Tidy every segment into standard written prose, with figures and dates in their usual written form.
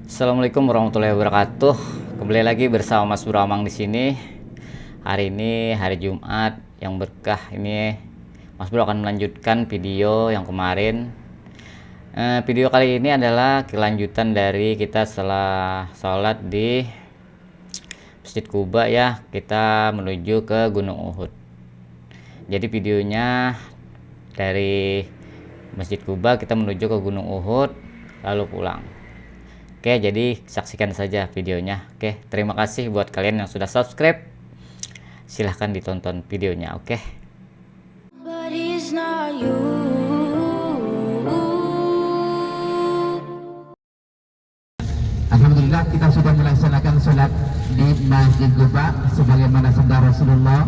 Assalamualaikum warahmatullahi wabarakatuh. Kembali lagi bersama Mas Bro Amang di sini. Hari ini hari Jumat yang berkah ini, Mas Bro akan melanjutkan video yang kemarin. Video kali ini adalah kelanjutan dari kita setelah sholat di Masjid Quba ya, kita menuju ke Gunung Uhud. Jadi videonya dari Masjid Quba kita menuju ke Gunung Uhud lalu pulang. Oke, jadi saksikan saja videonya. Oke, terima kasih buat kalian yang sudah subscribe. Silahkan ditonton videonya, oke. But he's not you. Alhamdulillah kita sudah melaksanakan sholat di Masjid Quba sebagaimana sabda Rasulullah,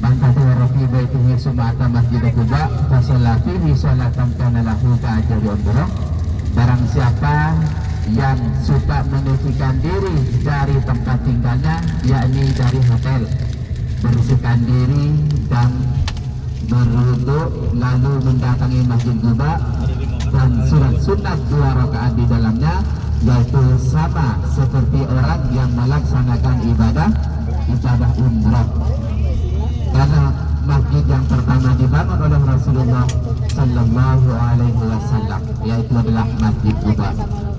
man tatawara fi baitihi summa ata Masjid Quba fa shalla fihi sholatan kana lahu ka'ajri umrah. Barang siapa yang suka menyucikan diri dari tempat tinggalnya, yakni dari hotel, bersihkan diri dan berwudu lalu mendatangi Masjid Quba dan surat sunat 2 rakaat di dalamnya, yaitu sama seperti orang yang melaksanakan ibadah umrah. Karena masjid yang pertama dibangun oleh Rasulullah Sallallahu Alaihi Wasallam yaitu adalah Masjid Quba.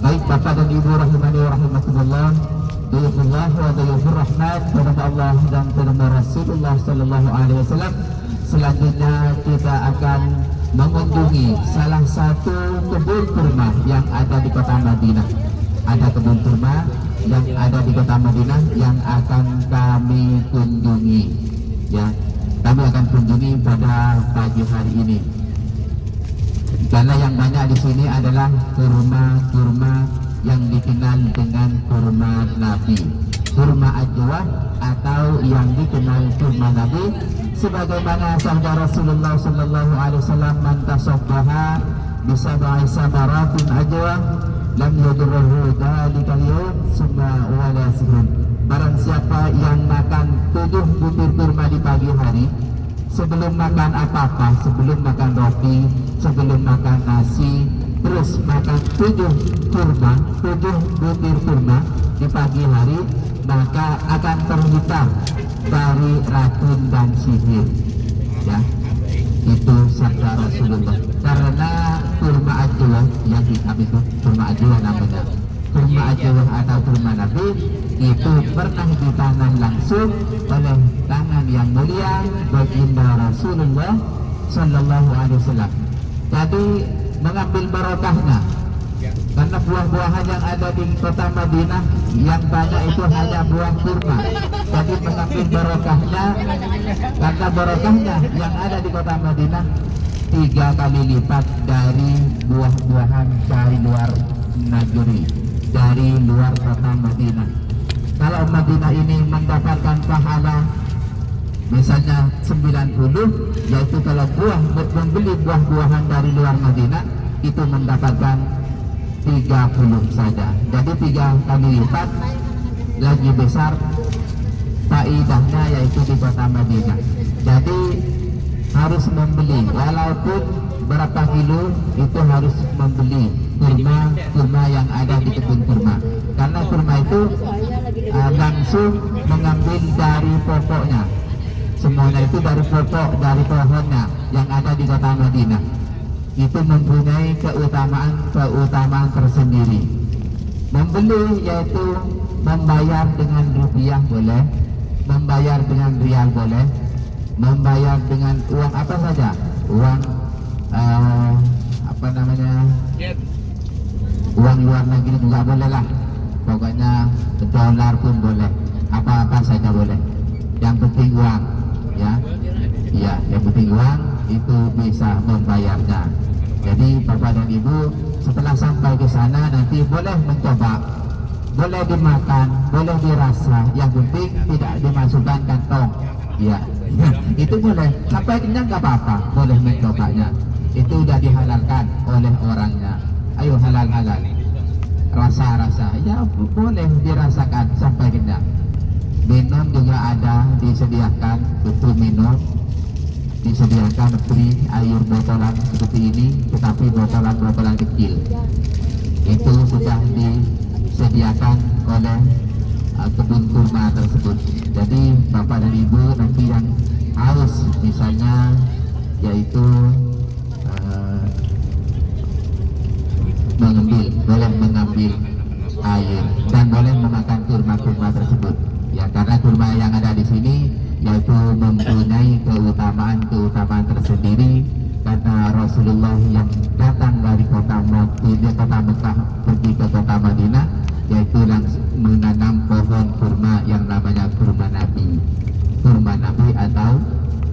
Baik Bapak dan Ibu rahimani wa rahimakumullah, duyufullah wa duyufur rahmat, kepada Allah dan kepada Rasulullah Sallallahu Alaihi Wasallam. Selanjutnya kita akan mengunjungi salah satu kebun kurma yang ada di kota Madinah. Ada kebun kurma yang ada di kota Madinah yang akan kami kunjungi. Ya, kami akan kunjungi pada pagi hari ini. Karena yang banyak di sini adalah kurma-kurma yang dikenal dengan kurma Nabi, kurma ajwa atau yang dikenal kurma Nabi, sebagaimana sabda Rasulullah Sallallahu Alaihi Wasallam, man tasabbaha bisab'i samaratin ajwa lam yadurruhu dzalika al-yawm summa wala sihrun. Barang siapa yang makan 7 butir kurma di pagi hari, sebelum makan apa-apa, sebelum makan roti, sebelum makan nasi, terus makan 7 butir kurma di pagi hari, maka akan terhindar dari racun dan sihir. Ya, itu sabda Rasulullah. Karena kurma ajwa yang kami itu kurma ajwa namanya, kurma ajwa atau kurma Nabi itu pernah ditanam langsung oleh tangan yang mulia baginda Rasulullah Sallallahu Alaihi Wasallam. Jadi mengambil barokahnya, karena buah-buahan yang ada di kota Madinah yang banyak itu hanya buah kurma. Jadi mengambil barokahnya, karena barokahnya yang ada di kota Madinah 3 kali lipat dari buah-buahan dari luar negeri, dari luar kota Madinah. Kalau Madinah ini mendapatkan pahala misalnya 90, yaitu kalau membeli buah-buahan dari luar Madinah itu mendapatkan 30 saja. Jadi 3 kali lipat lagi besar faidahnya yaitu di kota Madinah. Jadi harus membeli, walaupun berapa kilo itu harus membeli kurma yang ada di kebun kurma, karena kurma itu langsung mengambil dari pokoknya, semuanya itu dari pokok, dari pohonnya yang ada di kota Madinah. Itu mempunyai keutamaan tersendiri. Membeli yaitu membayar dengan rupiah boleh, membayar dengan rial boleh, membayar dengan uang apa saja, uang uang luar negeri juga boleh lah, pokoknya dolar pun boleh, apa-apa saja boleh, yang penting uang. Ya, iya, yang penting uang itu bisa membayarnya. Jadi Bapak dan Ibu setelah sampai ke sana nanti boleh mencoba, boleh dimakan, boleh dirasa, yang penting tidak dimasukkan kantong. Ya, itu boleh, sampai kenyang nggak apa-apa, boleh mencobanya. Itu sudah dihalalkan oleh orangnya. Ayo halal-halal, rasa-rasa, ya boleh dirasakan sampai kenyang. Minum juga ada disediakan, butuh minum disediakan free air botolan seperti ini, tetapi botolan-botolan kecil itu sudah disediakan oleh kebun kurma tersebut. Jadi bapak dan ibu nanti yang haus misalnya yaitu boleh mengambil air dan boleh memakan kurma-kurma tersebut. Ya, karena kurma yang ada di sini yaitu mempunyai keutamaan tersendiri, karena Rasulullah yang datang dari kota Mekah pergi ke kota Madinah yaitu langsung menanam pohon kurma yang namanya kurma Nabi atau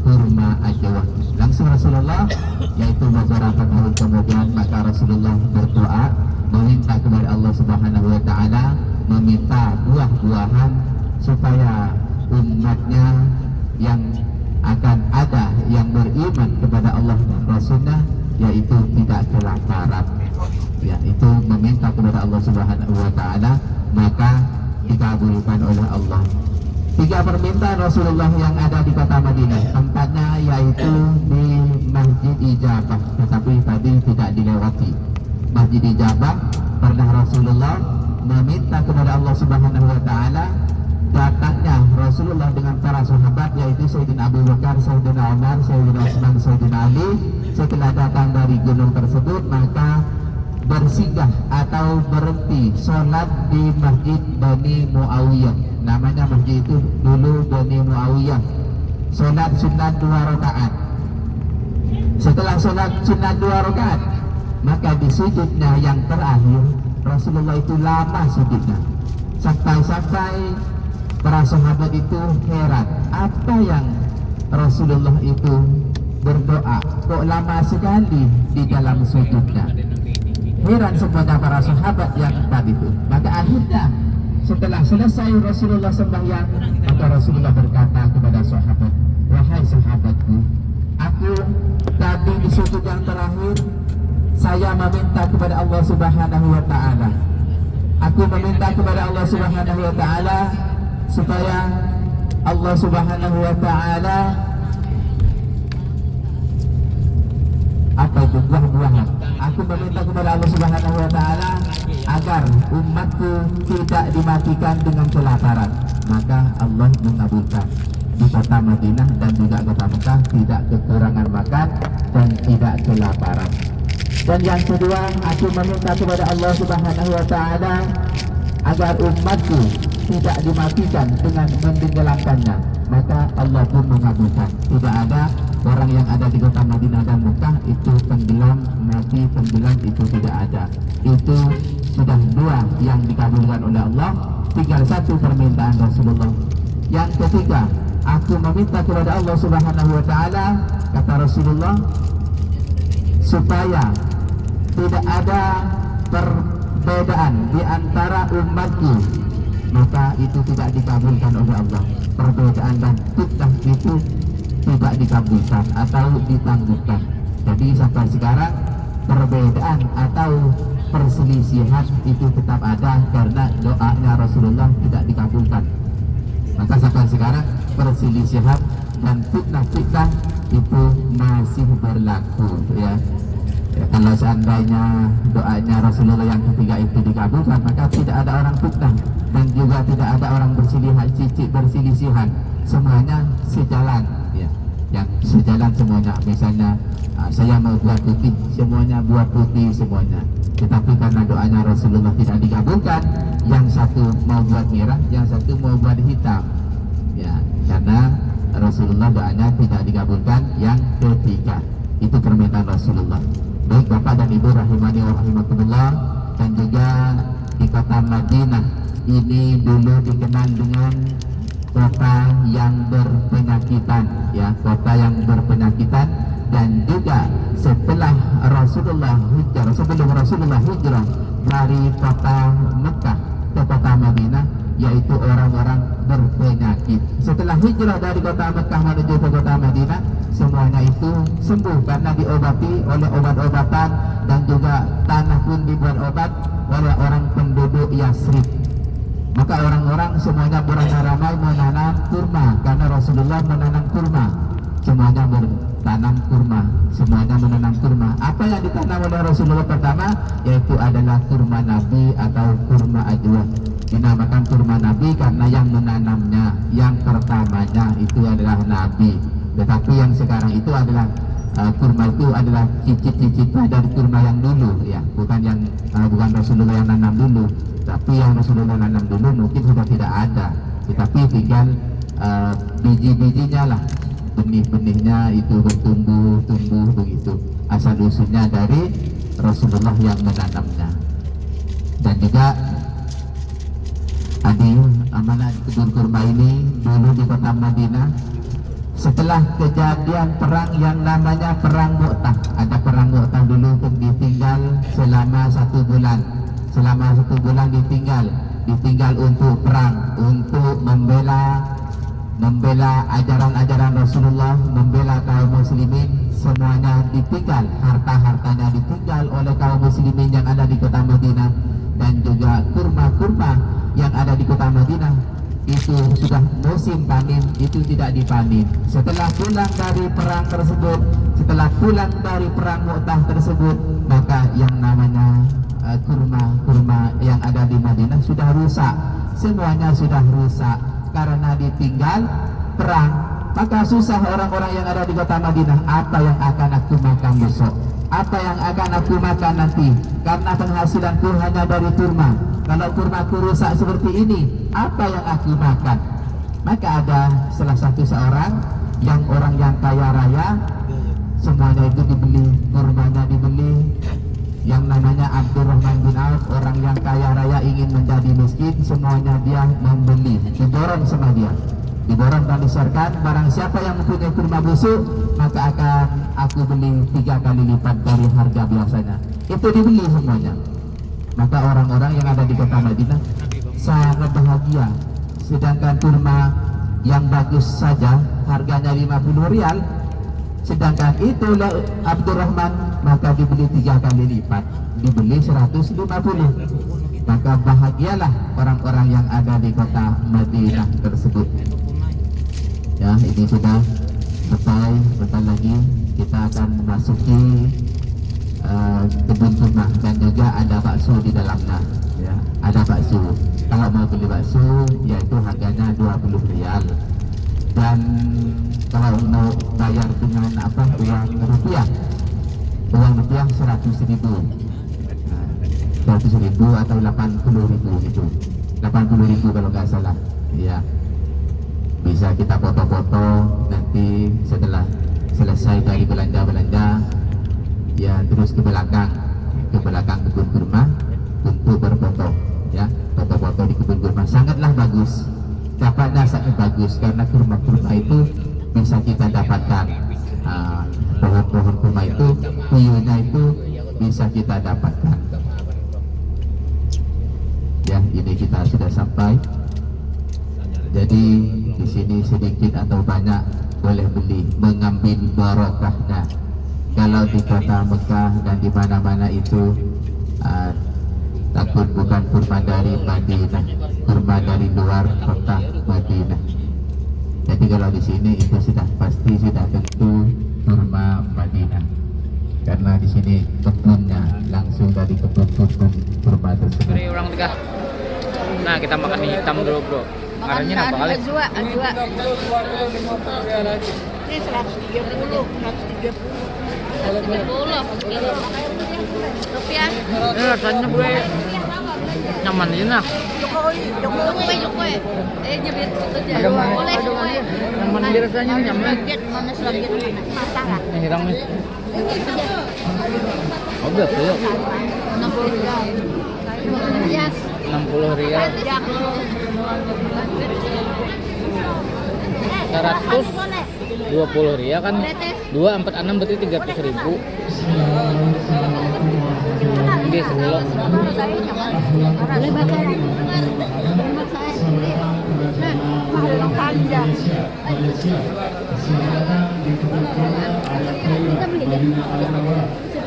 kurma ajwa. Langsung Rasulullah yaitu beberapa tahun kemudian maka Rasulullah berdoa meminta kepada Allah Subhanahu wa taala, meminta buah-buahan supaya umatnya yang akan ada yang beriman kepada Allah dan Rasulnya yaitu tidak kelaparan. Ya, itu meminta kepada Allah Subhanahu wa taala maka dikabulkan oleh Allah. 3 permintaan Rasulullah yang ada di kota Madinah, tempatnya yaitu di Masjid Ijabah, tetapi tadi tidak dilewati. Masjid Ijabah pernah Rasulullah meminta kepada Allah Subhanahu wa taala datangnya Rasulullah dengan para sahabat yaitu Sayyidina Abu Bakar, Sayyidina Umar, Sayyidina Utsman, Sayyidina Ali. Setelah datang dari gunung tersebut maka bersinggah atau berhenti sholat di Masjid Bani Muawiyah. Namanya masjid itu dulu Bani Muawiyah. Sholat sunat 2 rakaat. Setelah sholat sunat 2 rakaat maka di sujudnya yang terakhir Rasulullah itu lama sujudnya, sampai para sahabat itu heran apa yang Rasulullah itu berdoa kok lama sekali di dalam sujudnya. Heran semuanya para sahabat yang tadi itu. Maka akhirnya setelah selesai Rasulullah sembahyang maka Rasulullah berkata kepada sahabat, wahai sahabatku, aku tadi di sujud yang terakhir saya meminta kepada Allah Subhanahu wa taala. Aku meminta kepada Allah Subhanahu wa taala supaya Allah Subhanahu wa taala apa itu buah-buahan. Aku meminta kepada Allah Subhanahu wa taala agar umatku tidak dimatikan dengan kelaparan. Maka Allah mengabulkan. Di kota Madinah dan juga kota Mekah tidak kekurangan makan dan tidak kelaparan. Dan yang kedua, aku meminta kepada Allah Subhanahu wa taala agar umatku tidak dimatikan dengan menenggelamkannya. Maka Allah pun mengabulkan. Tidak ada orang yang ada di kota Madinah dan Mekah itu tenggelam, mati tenggelam, itu tidak ada. Itu sudah 2 yang dikabulkan oleh Allah. Tinggal 1 permintaan Rasulullah. Yang ketiga, aku meminta kepada Allah Subhanahu wa taala, kata Rasulullah, supaya tidak ada perbedaan di antara umatku, maka itu tidak dikabulkan oleh Allah. Perbedaan dan fitnah itu tidak dikabulkan atau ditangguhkan. Jadi sampai sekarang perbedaan atau perselisihan itu tetap ada karena doanya Rasulullah tidak dikabulkan. Maka sampai sekarang perselisihan dan fitnah-fitnah itu masih berlaku, ya. Kalau seandainya doanya Rasulullah yang ketiga itu dikabulkan, maka tidak ada orang fitnah dan juga tidak ada orang berselisihan. Semuanya sejalan, ya. Yang sejalan semuanya. Misalnya saya mau buat putih, semuanya buat putih semuanya. Tetapi karena doanya Rasulullah tidak dikabulkan, yang satu mau buat merah, yang satu mau buat hitam, ya. Karena Rasulullah doanya tidak dikabulkan yang ketiga. Itu permintaan Rasulullah. Baik Bapak dan Ibu rahimani wa rahimakumullah, dan juga di kota Madinah ini dulu dikenal dengan kota yang berpenyakitan, ya, kota yang berpenyakitan. Dan juga setelah Rasulullah hijrah, sebelum Rasulullah hijrah dari kota Mekah ke kota Madinah, yaitu orang-orang berpenyakit. Setelah hijrah dari kota Mekah menuju ke kota Madinah, semuanya itu sembuh karena diobati oleh obat-obatan, dan juga tanah pun dibuat obat oleh orang penduduk Yasrib. Maka orang-orang semuanya beramai-ramai menanam kurma karena Rasulullah menanam kurma. Semuanya tanam kurma, semuanya menanam kurma. Apa yang ditanam oleh Rasulullah pertama yaitu adalah kurma Nabi atau kurma ajwa. Dinamakan kurma Nabi karena yang menanamnya, yang pertamanya itu adalah Nabi. Tetapi yang sekarang itu adalah kurma itu adalah cicit-cicitnya dari kurma yang dulu, ya, bukan Rasulullah yang nanam dulu, tapi yang Rasulullah nanam dulu mungkin sudah tidak ada, tetapi tinggal biji-bijinya lah, benih-benihnya itu bertumbuh begitu. Asal usulnya dari Rasulullah yang menanamnya. Dan juga amanah kebun kurma ini dulu di kota Madinah. Setelah kejadian perang yang namanya perang Mu'tah, ada perang Mu'tah dulu untuk ditinggal selama 1 bulan. Selama 1 bulan ditinggal untuk perang, untuk membela ajaran-ajaran Rasulullah, membela kaum muslimin, semuanya ditinggal, harta-hartanya ditinggal oleh kaum muslimin yang ada di kota Madinah, dan juga kurma-kurma yang ada di kota Madinah itu sudah musim panen, itu tidak dipanen. Setelah pulang dari perang tersebut, setelah pulang dari perang Mu'tah tersebut, maka yang namanya kurma yang ada di Madinah sudah rusak, semuanya sudah rusak karena ditinggal perang. Maka susah orang-orang yang ada di kota Madinah, apa yang akan aku makan besok, apa yang akan aku makan nanti, karena penghasilanku hanya dari kurma. Kalau kurmaku rusak seperti ini, apa yang aku makan? Maka ada salah satu orang yang kaya raya, semuanya itu dibeli, kurmanya dibeli. Yang namanya Abdurrahman bin Auf, orang yang kaya raya ingin menjadi miskin, semuanya dia membeli, diborong sama dia, diborong dan diserahkan. Barang siapa yang mempunyai kurma busuk, maka akan aku beli 3 kali lipat dari harga biasanya. Itu dibeli semuanya. Maka orang-orang yang ada di kota Madinah sangat bahagia. Sedangkan kurma yang bagus saja harganya 50 rial, sedangkan itu Abdurrahman maka dibeli 3 kali lipat, dibeli 150. Maka bahagialah orang-orang yang ada di kota Madinah tersebut. Ya, ini sudah selesai. Bentar lagi kita akan memasuki kebun kurma, dan juga ada bakso di dalamnya, ya, ada bakso. Kalau mau beli bakso yaitu harganya 20 rial, dan kalau mau bayar dengan uang rupiah 100 ribu, 100 ribu atau 80 ribu gitu, 80 ribu kalau nggak salah, ya. Bisa kita foto-foto nanti setelah selesai dari belanja, ya, terus ke belakang kebun kurma untuk berfoto, ya, foto-foto di kebun kurma sangatlah bagus, dapatnya sangat bagus karena kurma-kurma itu bisa kita dapatkan, pohon-pohon kurma itu piyunya itu bisa kita dapatkan. Ya, ini kita sudah sampai. Jadi di sini sedikit atau banyak boleh beli, mengambil barokahnya. Kalau di kota Mekah dan di mana-mana itu takut bukan kurma dari Madinah, kurma dari luar kota Madinah. Jadi kalau di sini itu sudah pasti, sudah tentu kurma Madinah, karena di sini kebunnya langsung dari kebun kurma tersebut. Dari orang Tegah. Nah, kita makan mie hitam dulu, bro. Harganya apa kali? Ajwa. Ini 130. 130 rupiah. Ini rasanya gue nyaman aja nah. Jokowi. Nyebut aja. Boleh. Nyaman dia rasanya nyaman. Mana selagi masalah. Yang hitam nih. Oh, berapa ya? 60 rial. 60 rial. 120 rial kan, 246 berarti 30 ribu. Ini sekilo. Boleh bakar. Nah, panjang. Kita beli deh.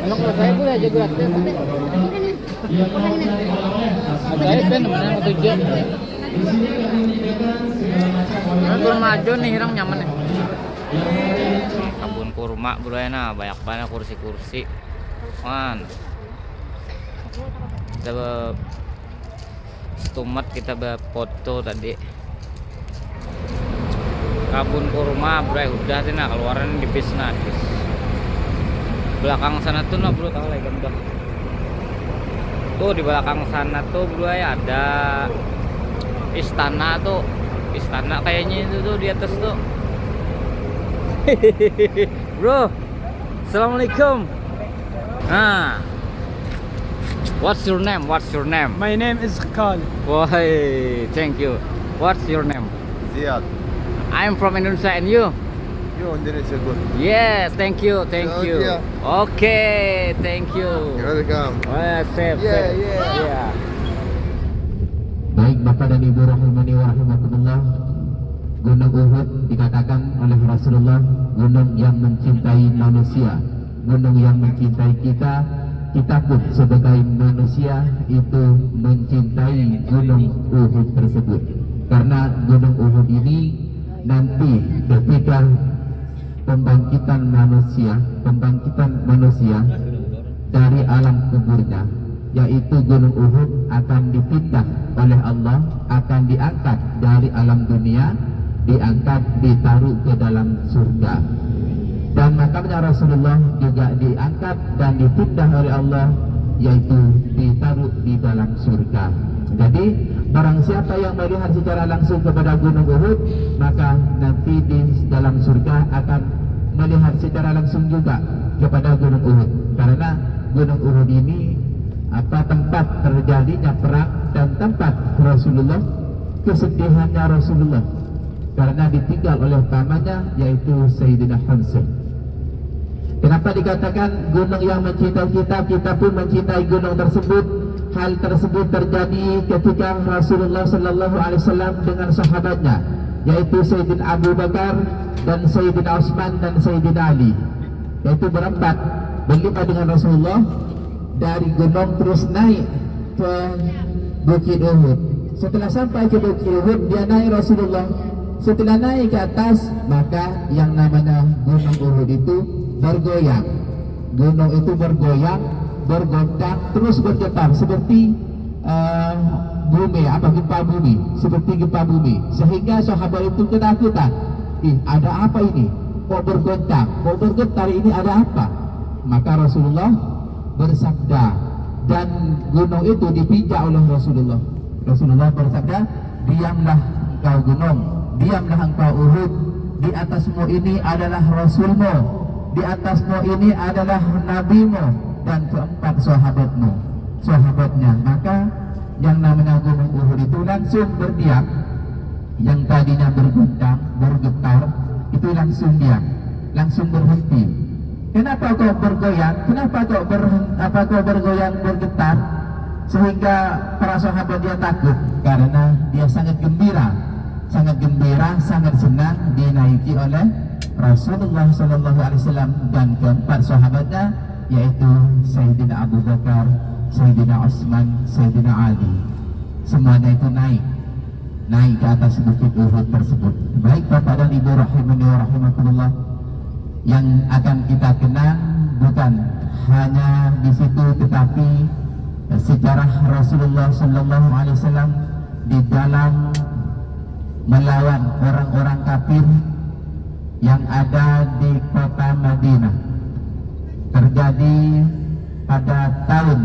Anak saya boleh aja gratis. Saya kan namanya mau tujuan. Nah, kurma aja nih, orang nyaman nih. Kebun kurma bro ya, nah banyak banget kursi-kursi man. Kita stumat, kita foto tadi kabun kurma bro, udah sih nah keluaran di bis nah bis. Belakang sana tuh nah bro, tahu lagi udah tuh di belakang sana tuh bro ya ada istana tuh, istana kayaknya itu tuh di atas tuh. Bro, assalamualaikum. Ah, what's your name? What's your name? My name is Khalid. Why, thank you. What's your name? Ziad. I'm from Indonesia, and you? You Indonesia good. Yes, thank you, thank Oh, you. yeah. Okay, thank you. You're welcome. Well, safe, Yeah, safe. yeah. Baik Bapak dan Ibu rahimani wa rahimakumullah, Gunung Uhud dikatakan oleh Rasulullah gunung yang mencintai manusia, gunung yang mencintai kita. Kita pun sebagai manusia itu mencintai Gunung Uhud tersebut, karena Gunung Uhud ini nanti ketika pembangkitan manusia dari alam kuburnya, yaitu Gunung Uhud akan dipindah oleh Allah, akan diangkat dari alam dunia, diangkat, ditaruh ke dalam surga. Dan makamnya Rasulullah juga diangkat dan dipindah oleh Allah, yaitu ditaruh di dalam surga. Jadi barang siapa yang melihat secara langsung kepada Gunung Uhud, maka nanti di dalam surga akan melihat secara langsung juga kepada Gunung Uhud. Karena Gunung Uhud ini tempat terjadinya perang dan tempat Rasulullah, kesedihannya Rasulullah karena ditinggal oleh pamannya, yaitu Sayyidina Hamzah. Kenapa dikatakan gunung yang mencintai kita, kita pun mencintai gunung tersebut? Hal tersebut terjadi ketika Rasulullah Sallallahu Alaihi Wasallam dengan sahabatnya, yaitu Sayyidina Abu Bakar dan Sayyidina Utsman dan Sayyidina Ali, yaitu berempat berlima dengan Rasulullah dari gunung terus naik ke Bukit Uhud. Setelah sampai ke Bukit Uhud, dia naik Rasulullah. Setelah naik ke atas, maka yang namanya Gunung Uhud itu bergoyang. Gunung itu bergoyang, bergoncang, terus bergetar seperti bumi, gempa bumi, seperti gempa bumi, sehingga sahabat itu ketakutan. Ada apa ini? Kok bergoncang, kok bergetar, ini ada apa? Maka Rasulullah bersabda, dan gunung itu dipijak oleh Rasulullah. Rasulullah bersabda, diamlah engkau gunung, diamlah engkau Uhud, di atasmu ini adalah Rasulmu, di atasmu ini adalah Nabimu, dan keempat sahabatnya. Maka yang namanya Gunung Uhud itu langsung berdiam. Yang tadinya bergoncang, bergetar, itu langsung diam, langsung berhenti. Kenapa kau bergoyang? Kenapa kau bergoyang, bergetar? Sehingga para sahabat dia takut, karena dia sangat gembira, sangat senang dinaiki oleh Rasulullah Sallallahu Alaihi Wasallam dan keempat sahabatnya, yaitu Sayyidina Abu Bakar, Sayyidina Utsman, Sayyidina Ali. Semuanya itu naik ke atas bukit Uhud tersebut. Baik Bapak dan Ibu rahimani wa rahimakumullah, yang akan kita kenang bukan hanya di situ, tetapi sejarah Rasulullah Sallallahu Alaihi Wasallam di dalam melawan orang-orang kafir yang ada di kota Madinah, terjadi pada tahun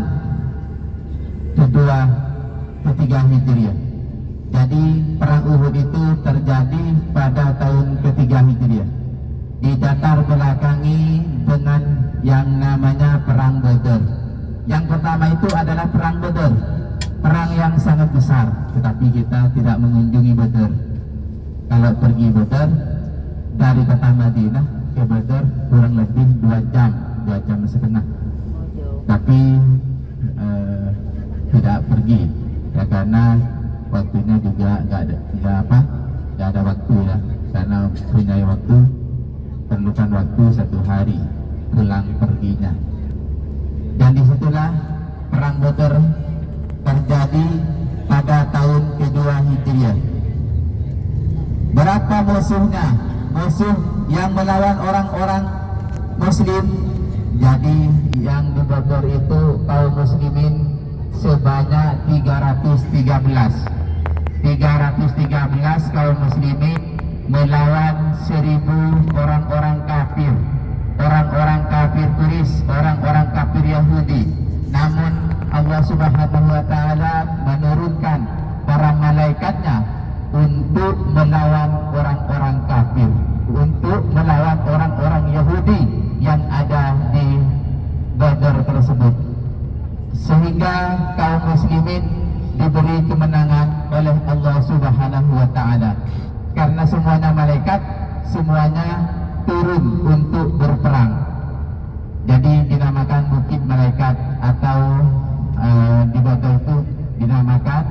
ketiga Hijriah. Jadi perang Uhud itu terjadi pada tahun ketiga Hijriah, didatar belakangi dengan yang namanya perang Badar. Yang pertama itu adalah perang Badar, perang yang sangat besar, tetapi kita tidak mengunjungi Badar. Kalau pergi Badar dari kota Madinah ke Badar kurang lebih 2 jam setengah, tapi tidak pergi ya, karena waktunya juga nggak ada waktu ya, karena punya waktu, perlukan waktu 1 hari pulang perginya. Dan disitulah perang Badar terjadi pada tahun kedua Hijriah. Berapa musuhnya? Musuh yang melawan orang-orang Muslim. Jadi yang di Bogor itu kaum muslimin sebanyak 313 kaum muslimin melawan 1000 orang-orang kafir, orang-orang kafir Quraisy, orang-orang kafir Yahudi. Namun Allah Subhanahu wa taala menurunkan para malaikatnya untuk melawan orang-orang kafir, untuk melawan orang-orang Yahudi yang ada di Badar tersebut, sehingga kaum muslimin diberi kemenangan oleh Allah Subhanahu wa taala. Karena semuanya malaikat, semuanya turun untuk berperang. Jadi dinamakan bukit malaikat, atau di Badar itu dinamakan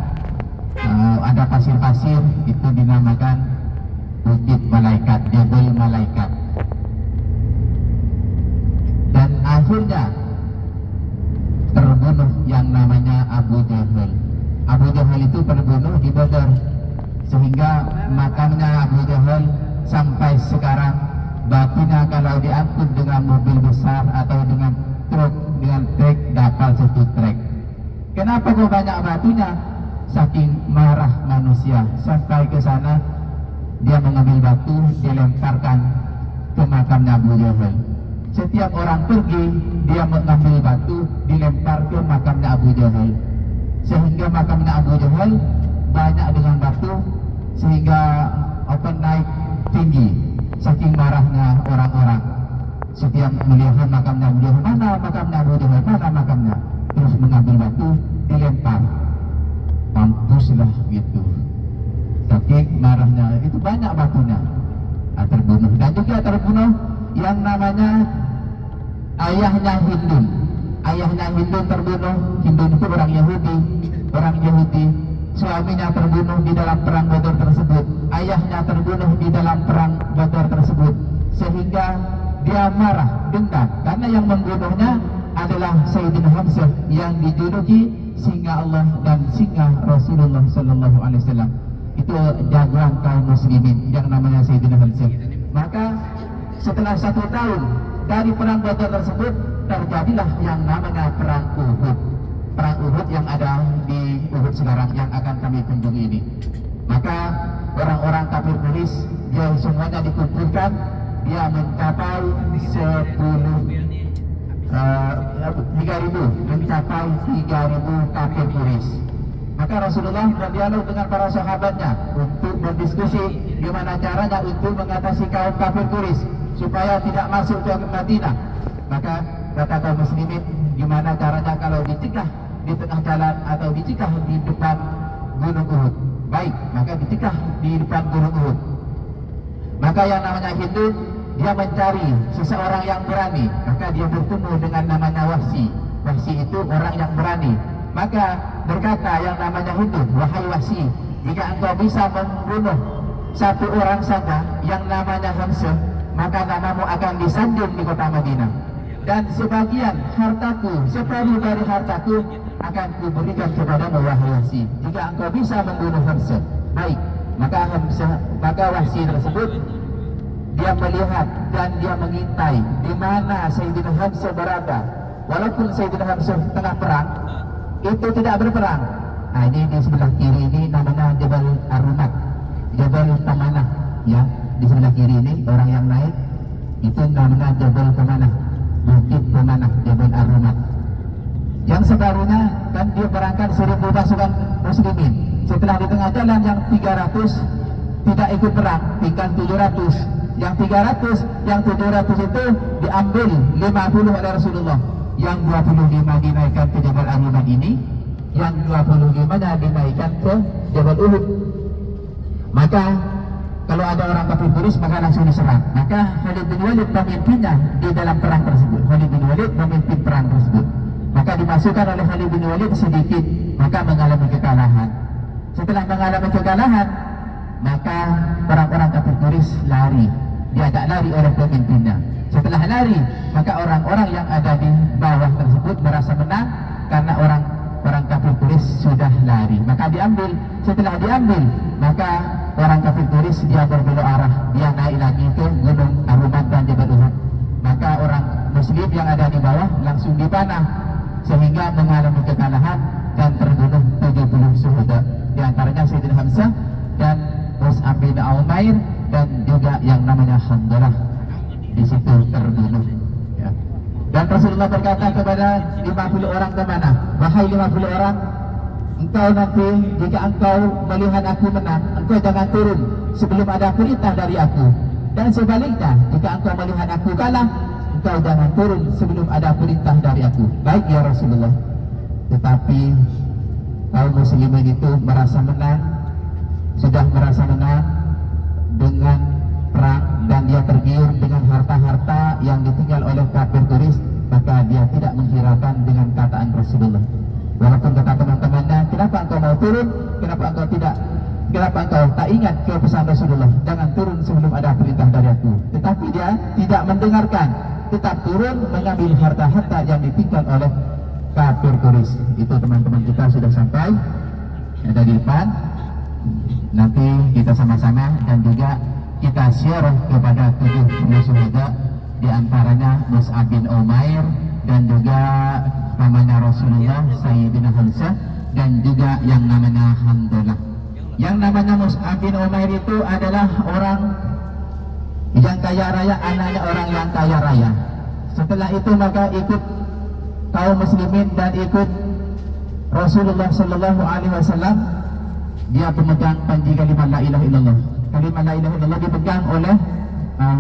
ada pasir-pasir, itu dinamakan bukit malaikat, Jabal malaikat. Dan akhirnya terbunuh yang namanya Abu Jahal. Abu Jahal itu terbunuh di Badar, sehingga makamnya Abu Jahal sampai sekarang batunya kalau diangkut dengan mobil besar atau dengan truk, dengan trek, dapat 1 trek. Kenapa kok banyak batunya? Saking marah manusia, sampai ke sana dia mengambil batu, dilemparkan ke makamnya Abu Jahal. Setiap orang pergi, dia mengambil batu, dilempar ke makamnya Abu Jahal, sehingga makamnya Abu Jahal banyak dengan batu, sehingga naik tinggi. Saking marahnya orang-orang, setiap melihat makamnya Abu Jahal, mana makamnya Abu Jahal, mana makamnya, terus mengambil batu, dilempar. Mampuslah gitu. Saking marahnya, itu banyak batunya. Terbunuh. Dan juga terbunuh yang namanya ayahnya Hindun. Ayahnya Hindun terbunuh. Hindun itu orang Yahudi. Orang Yahudi. Suaminya terbunuh di dalam perang Badar tersebut. Ayahnya terbunuh di dalam perang Badar tersebut. Sehingga dia marah, dendam, karena yang membunuhnya adalah Sayyidina Hamzah yang dijuluki singa Allah dan singa Rasulullah Sallallahu Alaihi Wasallam. Itu jagoan kaum muslimin yang namanya Sayyidina Hamzah. Maka setelah 1 tahun dari perang Badar tersebut, terjadilah yang namanya perang Uhud. Perang Uhud yang ada di Uhud sekarang yang akan kami kunjungi ini. Maka orang-orang kafir Quraisy dia semuanya dikumpulkan, dia mencapai 3.000, mencapai 3.000 kafir Quraisy. Maka Rasulullah berdialog dengan para sahabatnya untuk berdiskusi gimana caranya untuk mengatasi kaum kafir Quraisy supaya tidak masuk ke Madinah. Maka kata kaum muslimin, gimana caranya kalau dicegah di tengah jalan atau dicegah di depan Gunung Uhud? Baik, maka dicegah di depan Gunung Uhud. Maka yang namanya Hindu, dia mencari seseorang yang berani. Maka dia bertemu dengan namanya Wahsy. Wahsy itu orang yang berani. Maka berkata yang namanya Hindu, wahai Wahsy, jika engkau bisa membunuh 1 orang saja yang namanya Hamzah, maka namamu akan disanjung di kota Madinah. Dan sebagian hartaku, separuh dari hartaku akan kuberikan kepadamu wahai Wahsy, jika engkau bisa membunuh Hamzah. Baik, maka Wahsy tersebut dia melihat dan dia mengintai di mana Sayyidina Hamzah berada. Walaupun Sayyidina Hamzah tengah perang, itu tidak berperang. Nah, ini di sebelah kiri ini namanya Jabal Ar-Rumat, Jabal Tamanah. Ya, di sebelah kiri ini orang yang naik itu namanya Jabal Tamanah, Bukit Tamanah, Jabal Ar-Rumat. Yang sebarunya kan dia berangkat 1000 pasukan muslimin. Setelah di tengah jalan yang 300 tidak ikut perang, tinggal 700. Yang 300, yang 700 itu diambil 50 oleh Rasulullah. Yang 25 dinaikkan ke Jabal Ar-Rumat ini, yang 25-nya dinaikkan ke Jabal Uhud. Maka kalau ada orang kafir Quraisy maka langsung diserang. Maka Khalid bin Walid pemimpinnya di dalam perang tersebut. Khalid bin Walid memimpin perang tersebut. Maka dimasukkan oleh Khalid bin Walid sedikit, maka mengalami kekalahan. Setelah mengalami kekalahan, maka orang-orang kafir Quraisy lari, diajak lari oleh pemimpinnya. Setelah lari, maka orang-orang yang ada di bawah tersebut merasa menang karena orang kafir Quraisy sudah lari. Maka diambil. Setelah diambil, maka orang kafir Quraisy dia berbelok arah, dia naik lagi ke Gunung Ar-Rumat dan Jabal Uhud. maka orang muslim yang ada di bawah langsung dipanah sehingga mengalami kekalahan dan terbunuh 70 syuhada, di antaranya Sayyidina Hamzah dan Mus'ab bin Umair dan juga yang namanya Handalah di situ terbunuh ya. Dan Rasulullah berkata kepada 50 orang kemana, wahai 50 orang, engkau nanti jika engkau melihat aku menang, engkau jangan turun sebelum ada perintah dari aku, dan sebaliknya jika engkau melihat aku kalah, engkau jangan turun sebelum ada perintah dari aku. Baik ya Rasulullah. Tetapi kaum muslimin itu merasa menang, sudah merasa menang dengan perang, dan dia tergiur dengan harta-harta yang ditinggal oleh kafir Quraisy, maka dia tidak menghiraukan dengan kataan Rasulullah. Walaupun kata teman-temannya, kenapa engkau mau turun, kenapa engkau tak ingat ke pesan Rasulullah, jangan turun sebelum ada perintah dari aku. Tetapi dia tidak mendengarkan, tetap turun mengambil harta-harta yang ditinggal oleh kafir Quraisy. Itu teman-teman kita sudah sampai, ada di depan. Nanti kita sama-sama dan juga kita share kepada 70 syuhada, di antaranya Mus'ab bin Umair dan juga namanya Rasulullah, Sayyidina Hamzah, dan juga yang namanya Handalah. Yang namanya Mus'ab bin Umair itu adalah orang yang kaya raya, anaknya orang yang kaya raya. Setelah itu maka ikut kaum muslimin dan ikut Rasulullah sallallahu alaihi wasallam. Dia pemegang panji kalimat la ilaha illallah. Kalimat la ilaha illallah dipegang oleh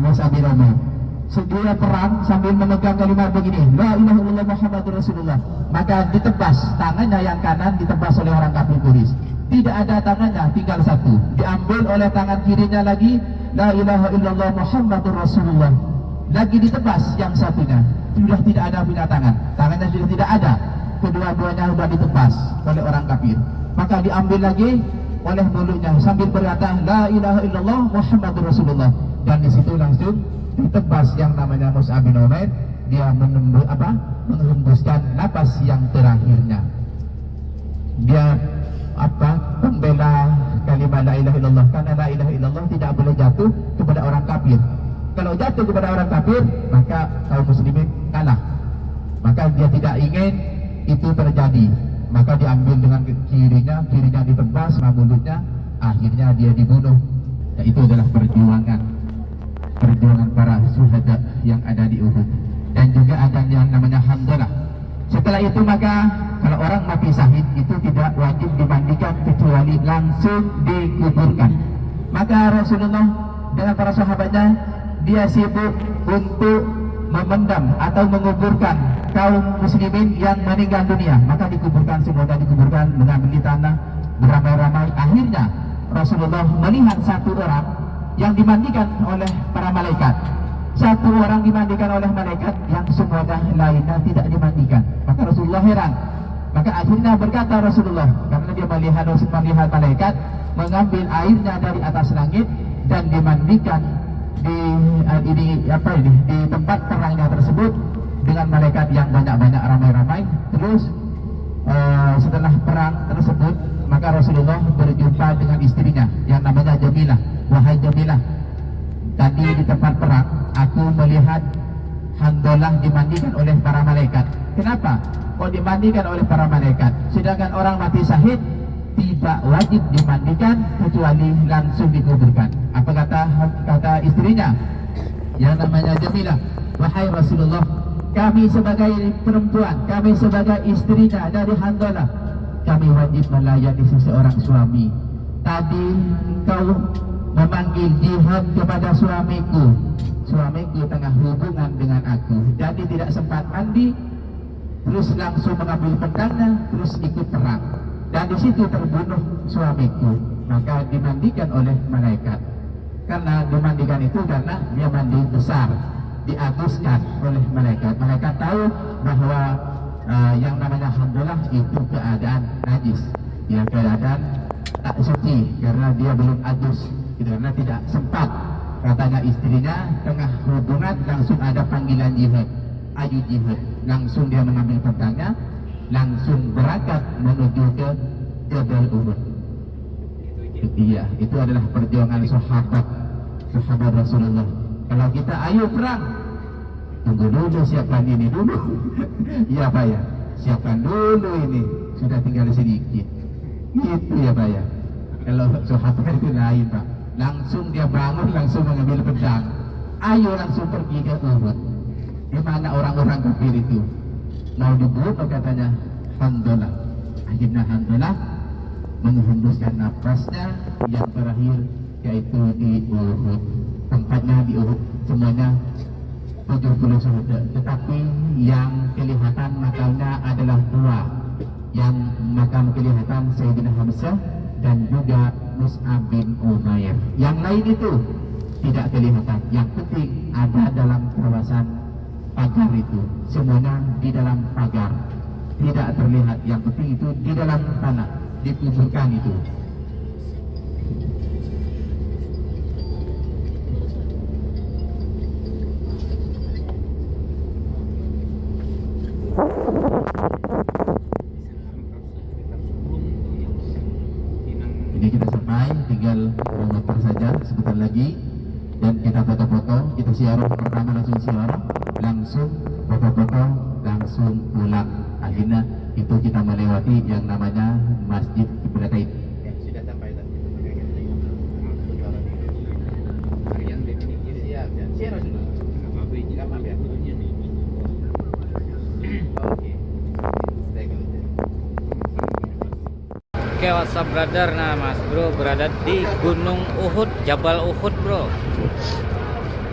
Mus'ab bin Umair. Dia perang sambil memegang kalimat begini, la ilaha illallah Muhammadur Rasulullah. Maka ditebas tangannya yang kanan, ditebas oleh orang kafir Quraisy. Tidak ada tangannya, tinggal satu. Diambil oleh tangan kirinya lagi, la ilaha illallah Muhammadur Rasulullah. Lagi ditebas yang satunya, sudah tidak ada punya tangan. Tangannya sudah tidak ada. Kedua-duanya sudah ditebas oleh orang kafir. Maka diambil lagi oleh mulutnya sambil berkata la ilaha illallah Muhammadur Rasulullah. Dan di situ langsung ditebas yang namanya Mus'ab bin Umair. Dia menghembuskan napas yang terakhirnya. Dia membela kalimat la ilaha illallah, karena la ilaha illallah tidak boleh jatuh kepada orang kafir. Kalau jatuh kepada orang kafir, maka kaum muslimin kalah. Maka dia tidak ingin itu terjadi, maka diambil dengan kirinya ditebas, mulutnya, akhirnya dia dibunuh. Ya, itu adalah perjuangan para syuhada yang ada di Uhud. Dan juga ada yang namanya Handalah. Setelah itu maka kalau orang mati syahid itu tidak wajib dimandikan kecuali langsung dikuburkan. Maka Rasulullah dengan para sahabatnya, dia sibuk untuk memendam atau menguburkan kaum muslimin yang meninggal dunia. Maka dikuburkan, semuanya dikuburkan dengan beli tanah beramai-ramai. Akhirnya Rasulullah melihat satu orang yang dimandikan oleh para malaikat. Satu orang dimandikan oleh malaikat, yang semuanya lainnya tidak dimandikan. Maka Rasulullah heran. Maka akhirnya berkata Rasulullah, karena dia melihat malaikat mengambil airnya dari atas langit dan dimandikan di tempat perangnya tersebut dengan malaikat yang banyak-banyak, ramai-ramai. Terus setelah perang tersebut, maka Rasulullah berjumpa dengan istrinya yang namanya Jamilah. Wahai Jamilah, tadi di tempat perang aku melihat Handalah dimandikan oleh para malaikat. Kenapa kok dimandikan oleh para malaikat? Sedangkan orang mati syahid tidak wajib dimandikan kecuali langsung dikuburkan. Apa kata istrinya yang namanya Jamilah? Wahai Rasulullah, kami sebagai perempuan, kami sebagai istrinya dari Handalah, kami wajib melayani seseorang suami. Tadi engkau memanggil jihad kepada suamiku tengah hubungan dengan aku, jadi tidak sempat mandi, terus langsung mengambil pedangnya, terus ikut perang, dan di situ terbunuh suamiku. Maka dimandikan oleh malaikat. Karena dimandikan itu karena dia mandi besar, diaguskan oleh malaikat. Malaikat tahu bahwa yang namanya Handalah itu keadaan najis, ya, keadaan tak suci, karena dia belum agus, karena tidak sempat. Katanya istrinya tengah hubungan, langsung ada panggilan jihad, ayo jihad. Langsung dia mengambil pedangnya, langsung berangkat menuju ke Jabal Uhud. Iya, itu adalah perjuangan sahabat Rasulullah. Kalau kita ayo perang, tunggu dulu, siapkan ini dulu. Iya Pak ya, siapkan dulu ini, sudah tinggal sedikit. Gitu ya Pak ya. Kalau sahabat itu lain Pak, langsung dia bangun, langsung mengambil pedang. Ayo langsung pergi ke Uhud. Di mana orang-orang kafir itu mau dibunuh, katanya Handalah. Akhirnya Handalah menghembuskan nafasnya yang terakhir, yaitu di Uhud. Tempatnya di Uhud semuanya 70 syuhada, tetapi yang kelihatan makamnya adalah dua. Yang makam kelihatan Sayyidina Hamzah dan juga Mus'ab bin Umair. Yang lain itu tidak kelihatan. Yang penting ada dalam kawasan pagar itu. Semuanya di dalam pagar, tidak terlihat. Yang penting itu di dalam tanah, dikuburkan itu. Ini kita sampai, tinggal memutar saja sebentar lagi dan kita foto-foto. Kita siarah pertama, langsung siarah, langsung foto-foto, langsung pulang. Akhirnya itu kita melewati yang namanya Masjid Qiblatain. Sudah sampai tadi. Harian definisi siap ya. Siap dulu. Enggak apa-apa ya. Oke. Stay good. Oke, what's up brother? Nah Mas Bro berada di Gunung Uhud, Jabal Uhud bro.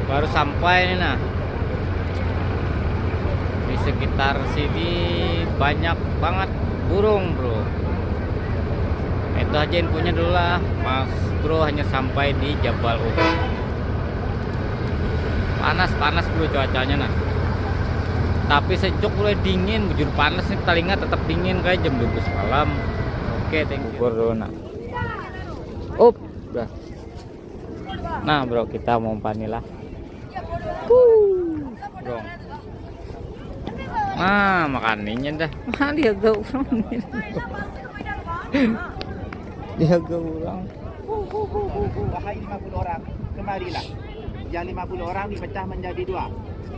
Baru sampai nih nah. Di sekitar sini banyak banget burung bro. Itu aja infonya dulu lah. Mas Bro hanya sampai di Jabal Uhud. Panas bro cuacanya nah. Tapi sejuk bro, dingin, bujur panas nih, telinga tetap dingin kayak jam 12 malam. Oke, thank you. Corona. Up, udah. Nah, bro, kita mau panilah. Bro. Nah, makaninya dah. Nah, dia gak ulang. Dia gak ulang. Wahai 50 orang, kemarilah. Yang 50 orang dipecah menjadi dua.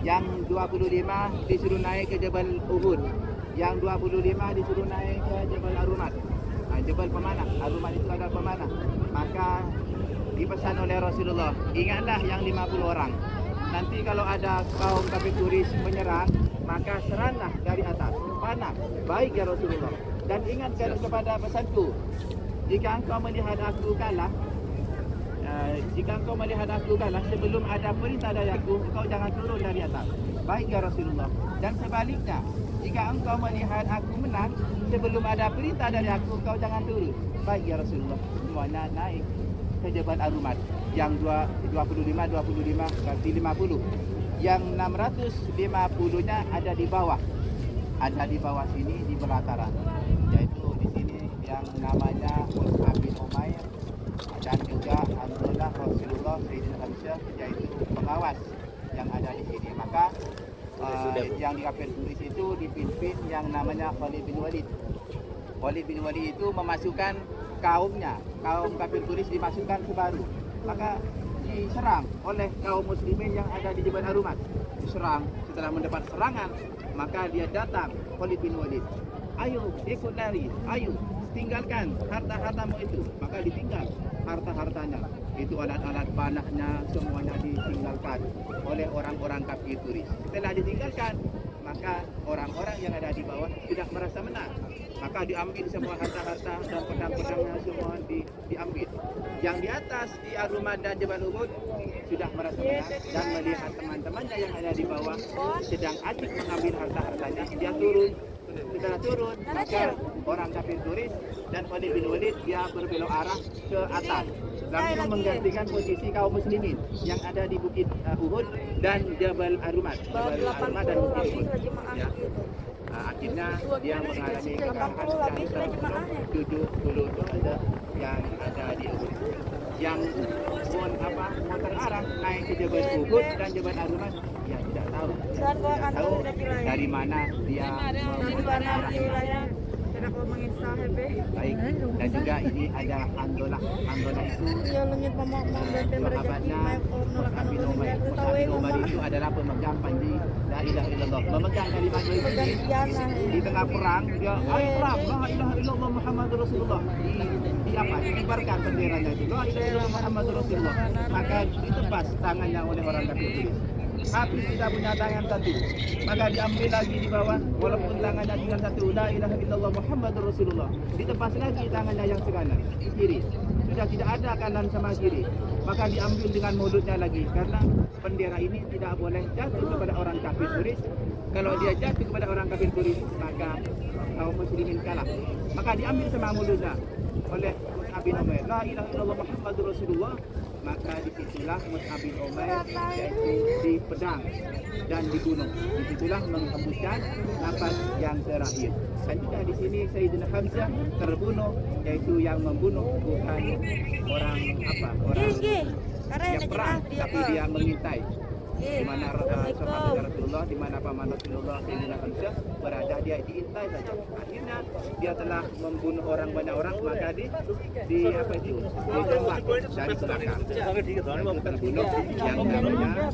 Yang 25 disuruh naik ke Jabal Uhud. Yang 25 disuruh naik ke Jabal Arumat. Jabal pemanah, Arumat itu ada pemanah. Maka dipesan oleh Rasulullah, ingatlah yang 50 orang. Nanti kalau ada kaum kafir turis menyerang, maka seranglah dari atas, panah. Baik ya Rasulullah. Dan ingatkan kepada pesanku, jika engkau melihat aku kalah, sebelum ada perintah dari aku, engkau jangan turun dari atas. Baik ya Rasulullah. Dan sebaliknya, jika engkau melihat aku menang, sebelum ada perintah dari aku, engkau jangan turun. Baik ya Rasulullah. Semuanya naik ke Jabal Arumat. Yang 25 berarti 50. Yang 650-nya ada di bawah. Ada di bawah sini di pelataran. Yaitu di sini yang namanya Mus'ab bin Umair dan juga Abdullah Rasulullah Sayyidina Hamzah, yaitu pengawas yang ada di sini. Maka yang di kafir turis itu dipimpin yang namanya Khalid bin Walid. Khalid bin Walid itu memasukkan kaumnya, kaum kafir turis dimasukkan ke baru. Maka diserang oleh kaum muslimin yang ada di Jabal Arumat. Diserang, setelah mendapat serangan, maka dia datang Khalid bin Walid. Ayo ikut lari, ayo tinggalkan harta-hartamu itu. Maka ditinggal harta-hartanya. Itu alat-alat panahnya semuanya ditinggalkan oleh orang-orang kafir turis. Setelah ditinggalkan, maka orang-orang yang ada di bawah sudah merasa menang. Maka diambil semua harta-harta dan pedang-pedangnya semua diambil. Yang di atas di Arumat dan Jabal Uhud sudah merasa menang dan melihat teman-temannya yang ada di bawah sedang asik mengambil harta-hartanya. Dia turun. Setelah turun, maka orang kafir turis dan Khalid bin Walid dia berbelok arah ke atas, langsung menggantikan posisi kaum muslimin yang ada di Bukit Uhud dan Jabal Arumat. Jabal Arumat dan Bukit Uhud. Ya. Akhirnya dia mengalami kekalahan dan 70 saudara yang ada di Uhud. Yang pun mau terarah naik ke Jabal Uhud dan Jabal Arumat, ya tidak tahu. Tidak tahu dari mana dia mengarah. Baik, dan juga ini ada Handolah itu sahabatnya Mus'ab bin Umair. Mus'ab bin Umair itu adalah pemegang panji la ilaha illallah, memegang kalimat tauhid di tengah perang. Dia ayo perang la ilaha illallah Muhammadur Rasulullah, dikibarkan benderanya itu la ilaha illallah Muhammadur Rasulullah, maka ditebas tangannya oleh orang kafir. Tapi tidak punya tangan satu, maka diambil lagi di bawah, walaupun tangannya tinggal satu, la ilaha illallah Muhammadur Rasulullah, ditebas lagi tangannya yang sekanan, kiri, sudah tidak ada kanan sama kiri, maka diambil dengan mulutnya lagi, karena bendera ini tidak boleh jatuh kepada orang kafir Quraisy. Kalau dia jatuh kepada orang kafir Quraisy, maka kaum muslimin kalah, maka diambil sama mulutnya oleh Mus'ab bin Umair, la ilaha illallah Muhammadur Rasulullah. Maka disitulah Mus'ab bin Umair yaitu dipedang dan dibunuh. Disitulah menghembuskan nafas yang terakhir. Dan juga di sini Sayyidina Hamzah terbunuh, yaitu yang membunuh bukan orang yang perang, tapi dia mengintai. Di mana sahabat Rasulullah, di mana paman Rasulullah Sayyidina Hamzah berada, dia diintai saja. Akhirnya dia telah membunuh orang, banyak orang, maka ditembak dari belakang. Itu terbunuh yang namanya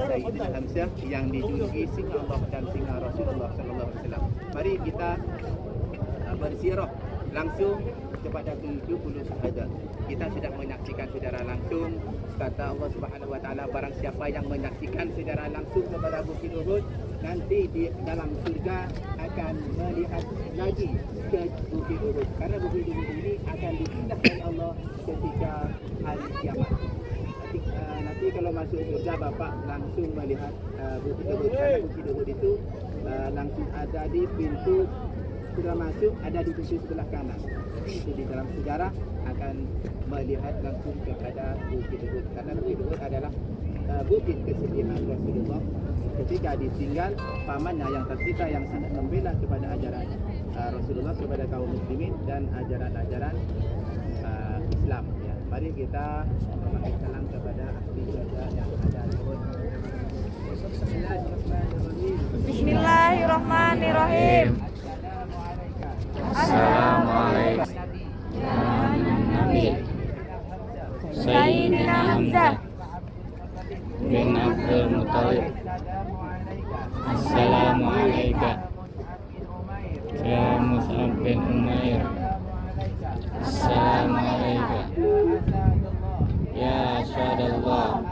Sayyidina Hamzah yang dijuluki singa Allah dan singa Rasulullah sallallahu alaihi wasallam. Mari kita bersirah langsung kepada 70 syahadat. Kita sudah menyaksikan secara langsung, kata Allah Subhanahu wa taala, barang siapa yang menyaksikan secara langsung kepada Bukit Uhud, nanti di dalam surga akan melihat lagi ke Bukit Uhud, karena Bukit Uhud ini akan dipindah oleh Allah ketika hari kiamat. Nanti kalau masuk surga Bapak langsung melihat Bukit Uhud, karena Bukit Uhud itu langsung ada di pintu, sudah masuk ada di pintu sebelah kanan. Itu di dalam sejarah akan melihat langsung kepada Bukit Uhud, karena Bukit Uhud adalah bukit kesedihan Rasulullah ketika ditinggal pamannya yang tersisa, yang sangat membela kepada ajaran Rasulullah kepada kaum muslimin dan ajaran-ajaran Islam. Ya. Mari kita memberi salam kepada ahli jaga yang ada di Uhud. Bismillahirrahmanirrahim. Assalamualaikum. Nabi Sayyidina Hamzah bin Abdul Muthalib. Assalamualaikum. Ya Mus'ab bin Umair. Assalamualaikum. Ya Syahadallah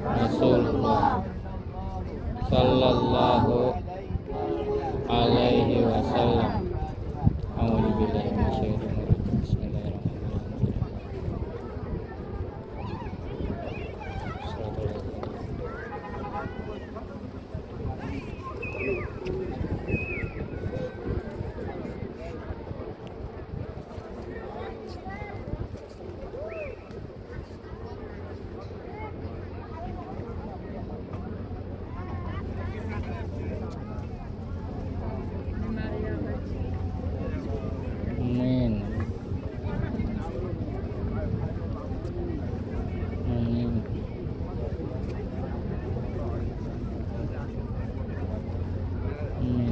Rasulullah sallallahu alaihi wasallam. A'udzu billahi minasyaitonir rajim. Bismillahirrahmanirrahim. Amin. Amin. Amin.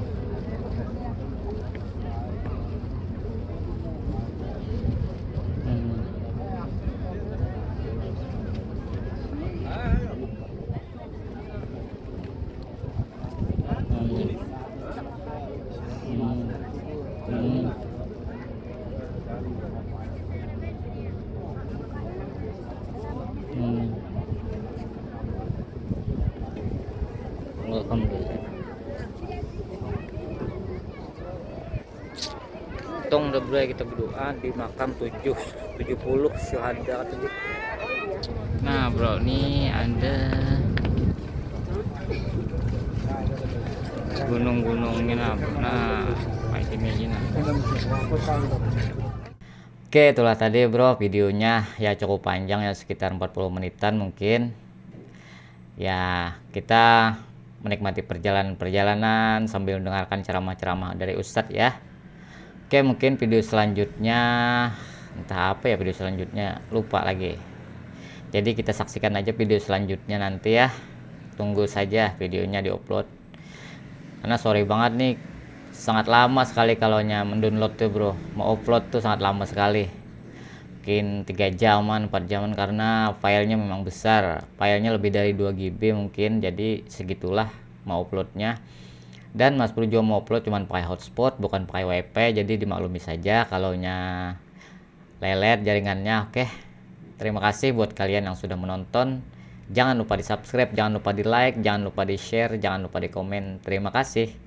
Amin. Amin. Amin. Alhamdulillah. Tong udah mulai kita berdoa di makam 70 syuhada tadi. Nah bro, ini ada gunung-gunungnya. Nah kayak gini. Oke, itulah tadi bro videonya, ya cukup panjang ya, sekitar 40 menitan mungkin. Ya kita menikmati perjalanan sambil mendengarkan ceramah-ceramah dari Ustadz ya. Oke, mungkin video selanjutnya entah apa ya, video selanjutnya lupa lagi. Jadi kita saksikan aja video selanjutnya nanti ya. Tunggu saja videonya diupload. Karena sorry banget nih sangat lama sekali kalau mendownload tuh bro, mau upload tuh sangat lama sekali, mungkin 3 jaman 4 jaman karena filenya memang besar, filenya lebih dari 2 GB mungkin, jadi segitulah mau uploadnya. Dan Mas Bro juga mau upload cuman pakai hotspot bukan pakai WiFi, jadi dimaklumi saja kalau lelet jaringannya. Oke, terima kasih buat kalian yang sudah menonton. Jangan lupa di subscribe, jangan lupa di like, jangan lupa di share, jangan lupa di komen. Terima kasih.